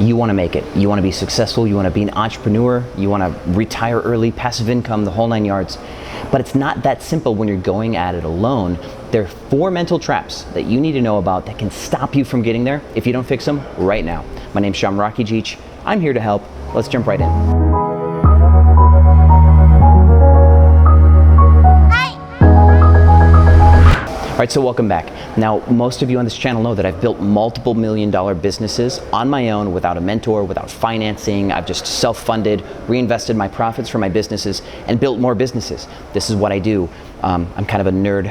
You want to make it. You want to be successful. You want to be an entrepreneur. You want to retire early, passive income, the whole 9 yards. But it's not that simple when you're going at it alone. There are 4 mental traps that you need to know about that can stop you from getting there if you don't fix them right now. My name's Rakidzich. I'm here to help. Let's jump right in. All right, so welcome back. Now, most of you on this channel know that I've built multiple million-dollar businesses on my own without a mentor, without financing. I've just self-funded, reinvested my profits from my businesses, and built more businesses. This is what I do. I'm kind of a nerd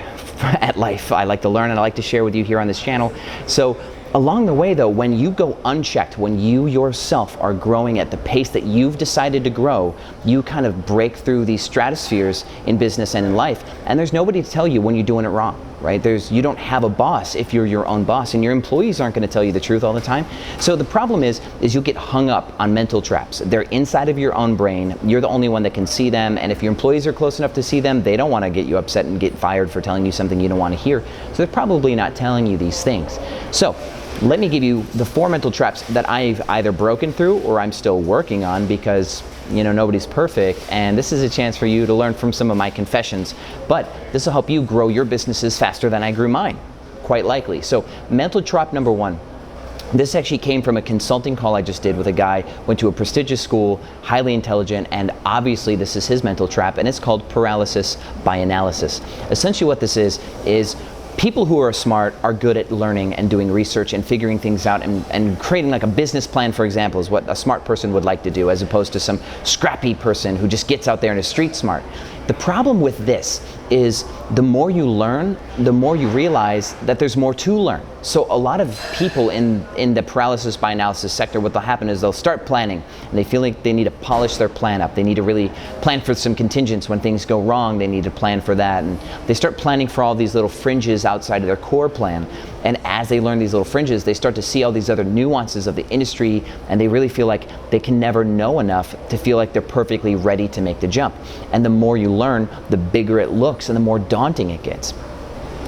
at life. I like to learn and I like to share with you here on this channel. So along the way though, when you go unchecked, when you yourself are growing at the pace that you've decided to grow, you kind of break through these stratospheres in business and in life. And there's nobody to tell you when you're doing it wrong, right? You don't have a boss if you're your own boss, and your employees aren't going to tell you the truth all the time. So the problem is you'll get hung up on mental traps. They're inside of your own brain. You're the only one that can see them. And if your employees are close enough to see them, they don't want to get you upset and get fired for telling you something you don't want to hear. So they're probably not telling you these things. So let me give you the 4 mental traps that I've either broken through or I'm still working on, because nobody's perfect, and this is a chance for you to learn from some of my confessions. But this will help you grow your businesses faster than I grew mine, quite likely. So mental trap number 1. This actually came from a consulting call I just did with a guy, went to a prestigious school, highly intelligent, and obviously this is his mental trap, and it's called paralysis by analysis. Essentially what this is people who are smart are good at learning and doing research and figuring things out and creating like a business plan, for example, is what a smart person would like to do, as opposed to some scrappy person who just gets out there and is street smart. The problem with this is the more you learn, the more you realize that there's more to learn. So a lot of people in the paralysis by analysis sector, what will happen is they'll start planning and they feel like they need to polish their plan up. They need to really plan for some contingents. When things go wrong, they need to plan for that. And they start planning for all these little fringes outside of their core plan. And as they learn these little fringes, they start to see all these other nuances of the industry, and they really feel like they can never know enough to feel like they're perfectly ready to make the jump. And the more you learn, the bigger it looks and the more daunting it gets.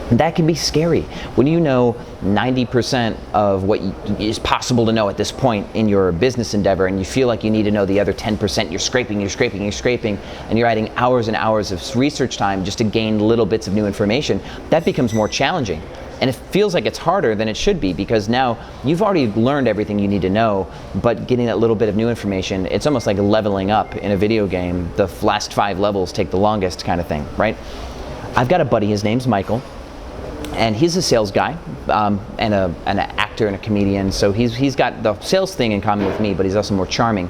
And that can be scary. When you know 90% of what is possible to know at this point in your business endeavor, and you feel like you need to know the other 10%, you're scraping, and you're adding hours and hours of research time just to gain little bits of new information, that becomes more challenging. And it feels like it's harder than it should be, because now you've already learned everything you need to know, but getting that little bit of new information, it's almost like leveling up in a video game. The last 5 levels take the longest kind of thing, right? I've got a buddy, his name's Michael, and he's a sales guy and an actor and a comedian. So he's got the sales thing in common with me, but he's also more charming.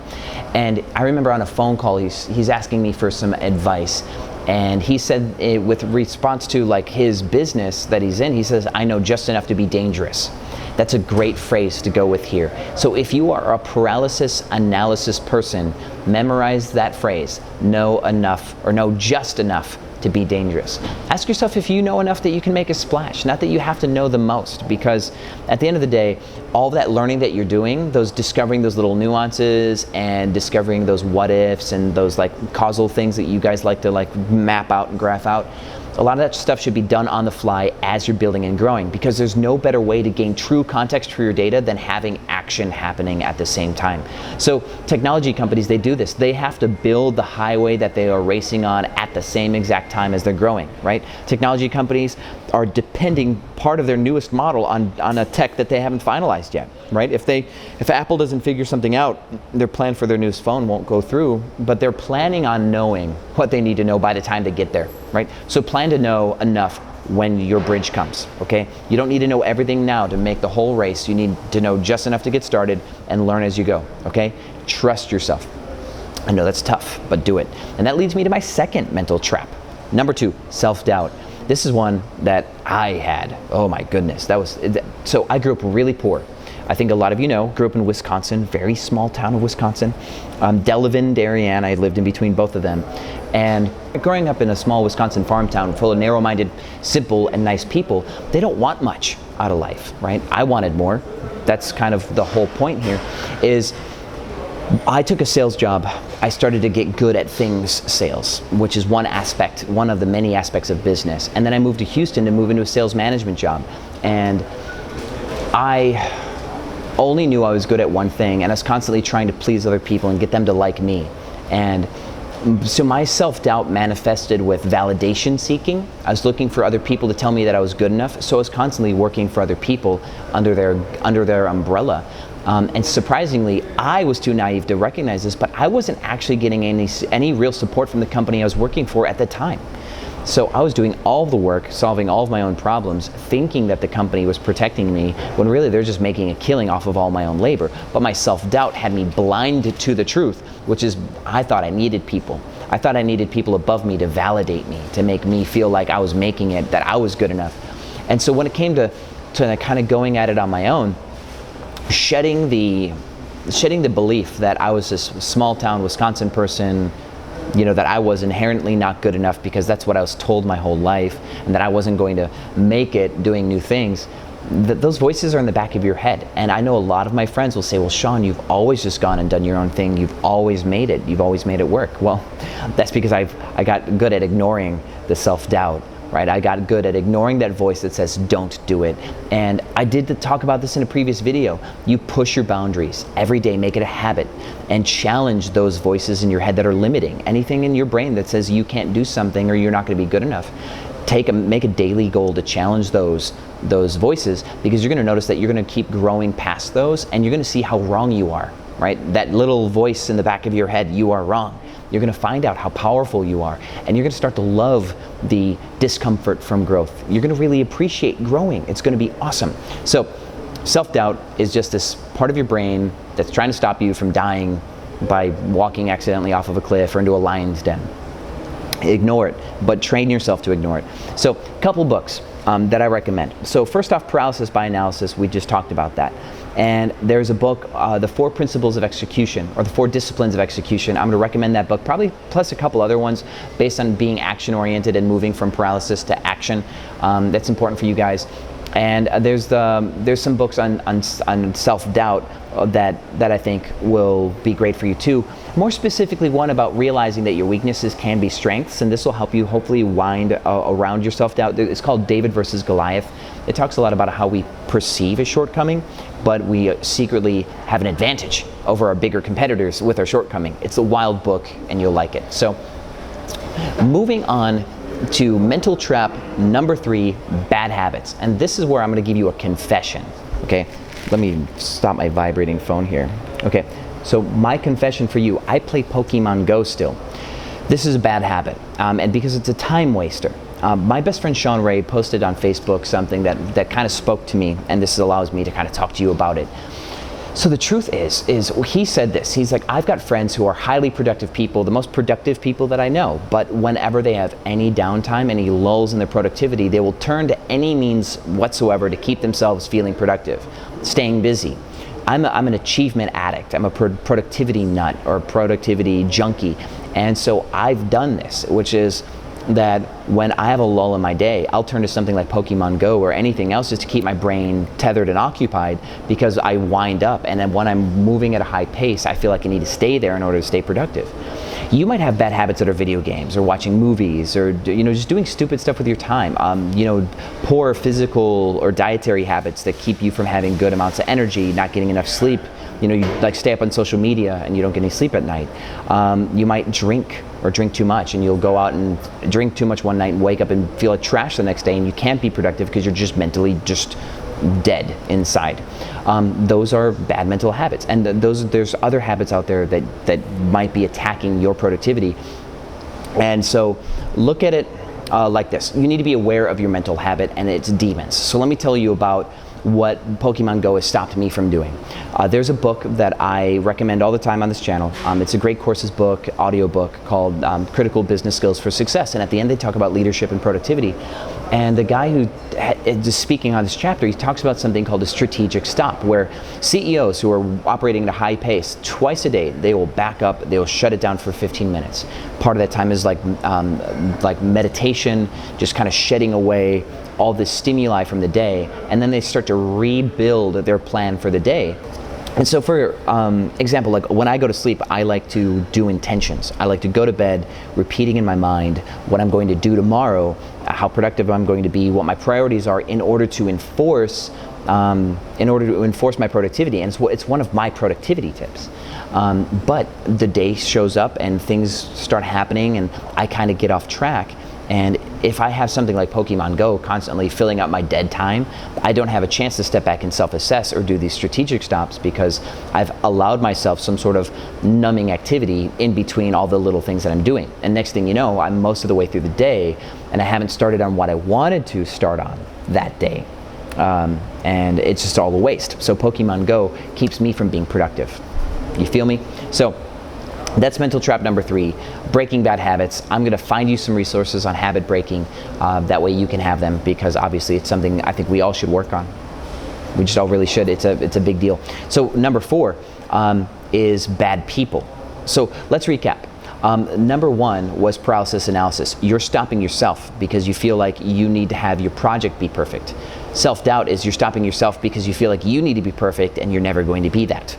And I remember on a phone call, he's asking me for some advice. And he said, with response to like his business that he's in, he says, "I know just enough to be dangerous." That's a great phrase to go with here. So if you are a paralysis analysis person, memorize that phrase, know enough or know just enough to be dangerous. Ask yourself if you know enough that you can make a splash, not that you have to know the most, because at the end of the day, all that learning that you're doing, discovering those little nuances and discovering those what ifs and those like causal things that you guys like to like map out and graph out, a lot of that stuff should be done on the fly as you're building and growing, because there's no better way to gain true context for your data than having action happening at the same time. So technology companies, they do this. They have to build the highway that they are racing on at the same exact time as they're growing, right? Technology companies are depending part of their newest model on a tech that they haven't finalized yet, right? If Apple doesn't figure something out, their plan for their newest phone won't go through, but they're planning on knowing what they need to know by the time they get there, right? So plan to know enough when your bridge comes, okay? You don't need to know everything now to make the whole race. You need to know just enough to get started and learn as you go, okay? Trust yourself. I know that's tough, but do it. And that leads me to my second mental trap. Number 2, self-doubt. This is one that I had. Oh my goodness, so I grew up really poor. I think a lot of you know, grew up in Wisconsin, very small town of Wisconsin. Delavan, Darien, I lived in between both of them. And growing up in a small Wisconsin farm town full of narrow-minded, simple and nice people, they don't want much out of life, right? I wanted more. That's kind of the whole point here, is I took a sales job. I started to get good at things sales, which is one of the many aspects of business. And then I moved to Houston to move into a sales management job. And only knew I was good at one thing, and I was constantly trying to please other people and get them to like me. And so my self-doubt manifested with validation seeking. I was looking for other people to tell me that I was good enough, so I was constantly working for other people under their umbrella. And surprisingly, I was too naive to recognize this, but I wasn't actually getting any real support from the company I was working for at the time. So I was doing all the work, solving all of my own problems, thinking that the company was protecting me, when really they're just making a killing off of all my own labor. But my self-doubt had me blind to the truth, which is I thought I needed people. I thought I needed people above me to validate me, to make me feel like I was making it, that I was good enough. And so when it came to kind of going at it on my own, shedding the belief that I was this small town Wisconsin person, that I was inherently not good enough because that's what I was told my whole life, and that I wasn't going to make it doing new things. Those voices are in the back of your head. And I know a lot of my friends will say, well, Sean, you've always just gone and done your own thing. You've always made it. You've always made it work. Well, that's because I got good at ignoring the self-doubt. Right? I got good at ignoring that voice that says, don't do it. And I did talk about this in a previous video. You push your boundaries every day, make it a habit, and challenge those voices in your head that are limiting. Anything in your brain that says you can't do something or you're not going to be good enough. Make a daily goal to challenge those voices, because you're going to notice that you're going to keep growing past those, and you're going to see how wrong you are. Right? That little voice in the back of your head, you are wrong. You're going to find out how powerful you are, and you're going to start to love the discomfort from growth. You're going to really appreciate growing. It's going to be awesome. So self-doubt is just this part of your brain that's trying to stop you from dying by walking accidentally off of a cliff or into a lion's den. Ignore it, but train yourself to ignore it. So a couple books that I recommend. So first off, Paralysis by Analysis, we just talked about that. And there's a book, The 4 Principles of Execution, or The 4 Disciplines of Execution. I'm going to recommend that book, probably plus a couple other ones based on being action-oriented and moving from paralysis to action. That's important for you guys. And there's some books on self-doubt that I think will be great for you too. More specifically, one about realizing that your weaknesses can be strengths, and this will help you hopefully wind around your self-doubt. It's called David versus Goliath. It talks a lot about how we perceive a shortcoming, but we secretly have an advantage over our bigger competitors with our shortcoming. It's a wild book, and you'll like it. So, moving on to mental trap number 3, bad habits. And this is where I'm going to give you a confession. Okay, let me stop my vibrating phone here. Okay, so my confession for you, I play Pokemon Go still. This is a bad habit, and because it's a time waster. My best friend Sean Ray posted on Facebook something that kind of spoke to me, and this allows me to kind of talk to you about it. So the truth is he said this. He's like, I've got friends who are highly productive people, the most productive people that I know, but whenever they have any downtime, any lulls in their productivity, they will turn to any means whatsoever to keep themselves feeling productive, staying busy. I'm an achievement addict. I'm a productivity nut or productivity junkie. And so I've done this, which is that when I have a lull in my day, I'll turn to something like Pokemon Go or anything else just to keep my brain tethered and occupied, because I wind up, and then when I'm moving at a high pace, I feel like I need to stay there in order to stay productive. You might have bad habits that are video games or watching movies or just doing stupid stuff with your time. Poor physical or dietary habits that keep you from having good amounts of energy, not getting enough sleep. You like stay up on social media and you don't get any sleep at night. You might drink too much, and you'll go out and drink too much one night and wake up and feel like trash the next day, and you can't be productive because you're just mentally just dead inside. Those are bad mental habits, and there's other habits out there that might be attacking your productivity. And so look at it like this. You need to be aware of your mental habit and its demons. So let me tell you about what Pokemon Go has stopped me from doing. There's a book that I recommend all the time on this channel. It's a great courses book, audio book called Critical Business Skills for Success. And at the end, they talk about leadership and productivity. And the guy who is speaking on this chapter, he talks about something called a strategic stop, where CEOs who are operating at a high pace, twice a day, they will back up, they will shut it down for 15 minutes. Part of that time is like meditation, just kind of shedding away all the stimuli from the day, and then they start to rebuild their plan for the day. And so for example, like when I go to sleep, I like to do intentions. I like to go to bed repeating in my mind what I'm going to do tomorrow, how productive I'm going to be, what my priorities are, in order to enforce in order to enforce my productivity, and it's one of my productivity tips. But the day shows up and things start happening and I kind of get off track. And if I have something like Pokemon Go constantly filling up my dead time, I don't have a chance to step back and self-assess or do these strategic stops because I've allowed myself some sort of numbing activity in between all the little things that I'm doing. And next thing you know, I'm most of the way through the day and I haven't started on what I wanted to start on that day. And it's just all a waste. So Pokemon Go keeps me from being productive. You feel me? So that's mental trap number 3, breaking bad habits. I'm going to find you some resources on habit breaking. That way you can have them, because obviously it's something I think we all should work on. We just all really should. It's a big deal. So number 4 is bad people. So let's recap. Number 1 was paralysis analysis. You're stopping yourself because you feel like you need to have your project be perfect. Self-doubt is you're stopping yourself because you feel like you need to be perfect and you're never going to be that.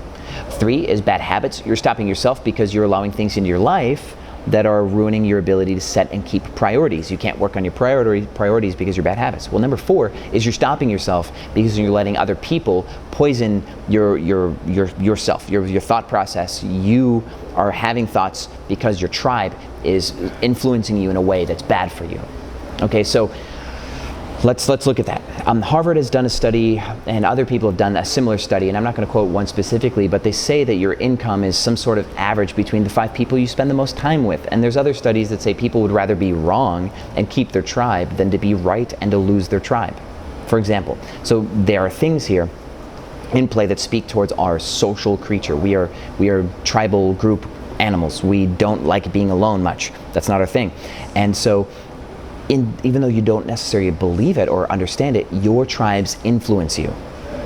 3 is bad habits. You're stopping yourself because you're allowing things into your life that are ruining your ability to set and keep priorities. You can't work on your priorities because you're bad habits. Well, number 4 is you're stopping yourself because you're letting other people poison yourself, your thought process. You are having thoughts because your tribe is influencing you in a way that's bad for you. Okay, so let's look at that. Harvard has done a study, and other people have done a similar study, and I'm not going to quote one specifically, but they say that your income is some sort of average between the 5 people you spend the most time with. And there's other studies that say people would rather be wrong and keep their tribe than to be right and to lose their tribe, for example. So there are things here in play that speak towards our social creature. We are tribal group animals. We don't like being alone much. That's not our thing. And so even though you don't necessarily believe it or understand it, your tribes influence you,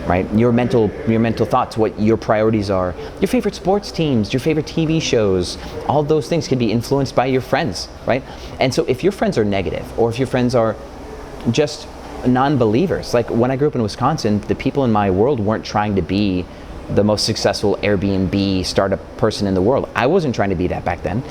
right? Your mental thoughts, what your priorities are, your favorite sports teams, your favorite TV shows, all those things can be influenced by your friends, right? And so if your friends are negative, or if your friends are just non-believers, like when I grew up in Wisconsin, the people in my world weren't trying to be the most successful Airbnb startup person in the world. I wasn't trying to be that back then,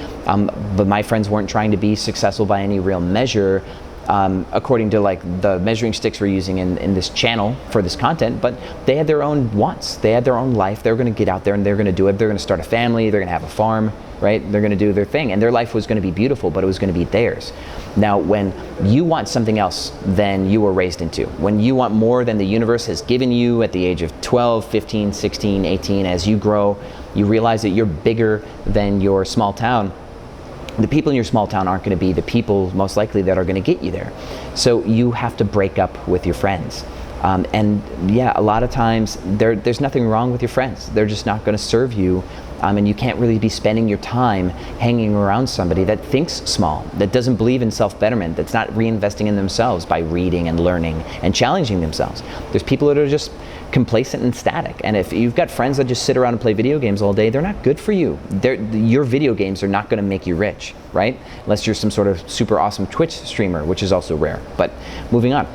but my friends weren't trying to be successful by any real measure, according to like the measuring sticks we're using in this channel for this content. But they had their own wants, they had their own life. They were going to get out there and they're going to do it. They're going to start a family, they're going to have a farm, right? They're going to do their thing, and their life was going to be beautiful, but it was going to be theirs. Now, when you want something else than you were raised into, when you want more than the universe has given you at the age of 12, 15, 16, 18, as you grow, you realize that you're bigger than your small town. The people in your small town aren't going to be the people most likely that are going to get you there. So you have to break up with your friends. And yeah, a lot of times there's nothing wrong with your friends. They're just not going to serve you. And you can't really be spending your time hanging around somebody that thinks small, that doesn't believe in self-betterment, that's not reinvesting in themselves by reading and learning and challenging themselves. There's people that are just complacent and static. And if you've got friends that just sit around and play video games all day, they're not good for you. Your video games are not going to make you rich, right? Unless you're some sort of super awesome Twitch streamer, which is also rare. But moving on.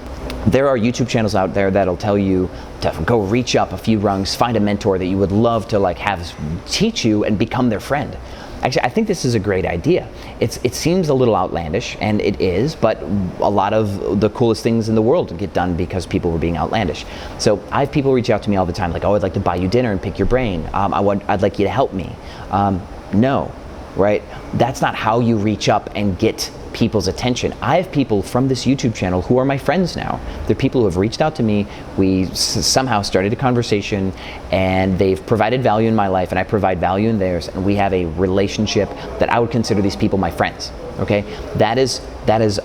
There are YouTube channels out there that'll tell you to go reach up a few rungs, find a mentor that you would love to like have teach you and become their friend. Actually, I think this is a great idea. It seems a little outlandish, and it is, but a lot of the coolest things in the world get done because people were being outlandish. So I have people reach out to me all the time, like, oh, I'd like to buy you dinner and pick your brain. I'd like you to help me. No, right? That's not how you reach up and get people's attention. I have people from this YouTube channel who are my friends now. They're people who have reached out to me. We somehow started a conversation, and they've provided value in my life, and I provide value in theirs, and we have a relationship that I would consider these people my friends. Okay, that is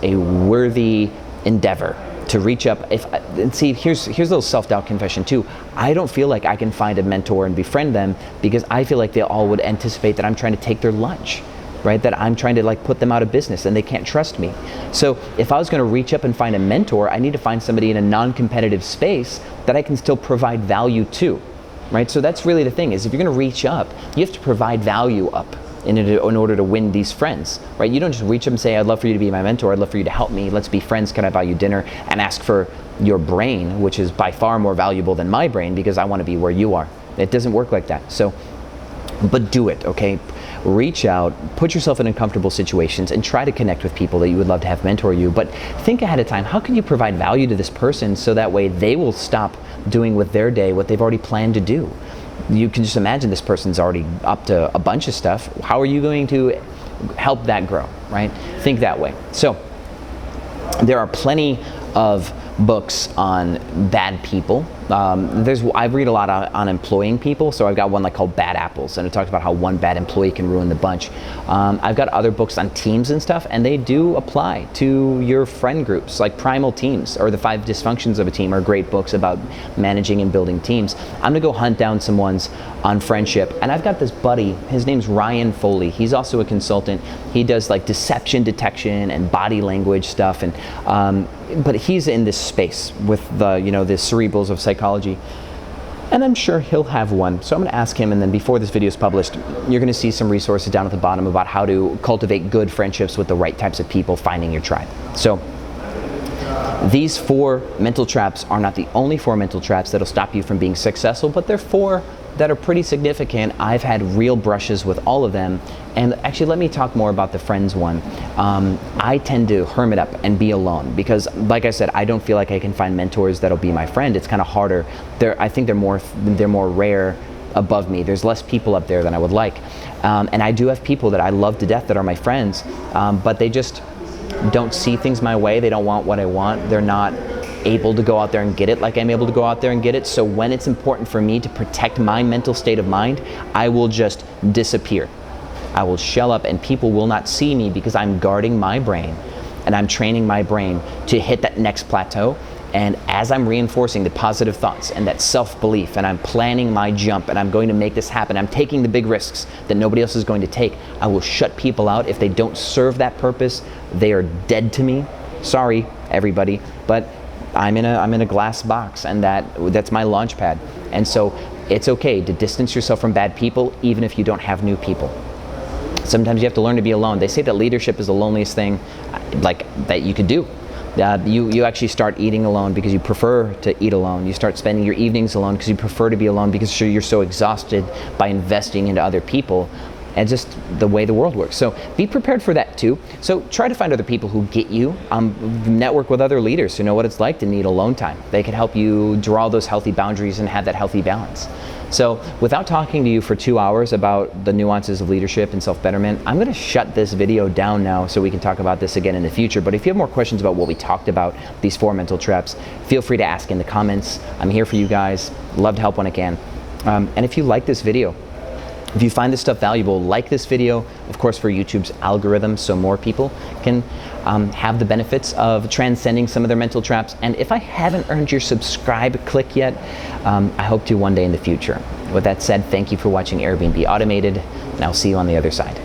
a worthy endeavor to reach up. And see, here's a little self-doubt confession too. I don't feel like I can find a mentor and befriend them because I feel like they all would anticipate that I'm trying to take their lunch. Right, that I'm trying to like put them out of business and they can't trust me. So if I was going to reach up and find a mentor, I need to find somebody in a non-competitive space that I can still provide value to, right? So that's really the thing, is if you're going to reach up, you have to provide value up in order to win these friends, right? You don't just reach up and say, I'd love for you to be my mentor, I'd love for you to help me, let's be friends, can I buy you dinner, and ask for your brain, which is by far more valuable than my brain because I want to be where you are. It doesn't work like that. So But do it, okay? Reach out, put yourself in uncomfortable situations, and try to connect with people that you would love to have mentor you. But think ahead of time, how can you provide value to this person so that way they will stop doing with their day what they've already planned to do? You can just imagine this person's already up to a bunch of stuff. How are you going to help that grow, right? Think that way. So there are plenty of books on bad people. I read a lot on employing people, so I've got one like called Bad Apples, and it talks about how one bad employee can ruin the bunch. I've got other books on teams and stuff, and they do apply to your friend groups, like Primal Teams or The 5 Dysfunctions of a Team are great books about managing and building teams. I'm gonna go hunt down some ones on friendship, and I've got this buddy, his name's Ryan Foley. He's also a consultant. He does like deception detection and body language stuff, and but he's in this space with the the cerebrals of psychology, and I'm sure he'll have one. So I'm going to ask him, and then before this video is published, you're going to see some resources down at the bottom about how to cultivate good friendships with the right types of people, finding your tribe. So these 4 mental traps are not the only 4 mental traps that'll stop you from being successful, but they're 4 that are pretty significant. I've had real brushes with all of them. And actually, let me talk more about the friends one. I tend to hermit up and be alone because, like I said, I don't feel like I can find mentors that'll be my friend. It's kind of harder. I think they're more rare above me. There's less people up there than I would like. And I do have people that I love to death that are my friends, but they just don't see things my way. They don't want what I want. They're not able to go out there and get it like I'm able to go out there and get it. So when it's important for me to protect my mental state of mind, I will just disappear. I will shell up, and people will not see me because I'm guarding my brain and I'm training my brain to hit that next plateau. And as I'm reinforcing the positive thoughts and that self-belief, and I'm planning my jump, and I'm going to make this happen, I'm taking the big risks that nobody else is going to take, I will shut people out. If they don't serve that purpose, they are dead to me. Sorry, everybody, but I'm in a glass box, and that's my launch pad. And so it's okay to distance yourself from bad people, even if you don't have new people. Sometimes you have to learn to be alone. They say that leadership is the loneliest thing that you could do. You actually start eating alone because you prefer to eat alone. You start spending your evenings alone because you prefer to be alone because you're so exhausted by investing into other people, and just the way the world works. So be prepared for that too. So try to find other people who get you. Network with other leaders who know what it's like to need alone time. They can help you draw those healthy boundaries and have that healthy balance. So without talking to you for 2 hours about the nuances of leadership and self-betterment, I'm going to shut this video down now so we can talk about this again in the future. But if you have more questions about what we talked about, these 4 mental traps, feel free to ask in the comments. I'm here for you guys. Love to help when I can. And if you like this video, if you find this stuff valuable, like this video, of course, for YouTube's algorithm, so more people can have the benefits of transcending some of their mental traps. And if I haven't earned your subscribe click yet, I hope to one day in the future. With that said, thank you for watching Airbnb Automated, and I'll see you on the other side.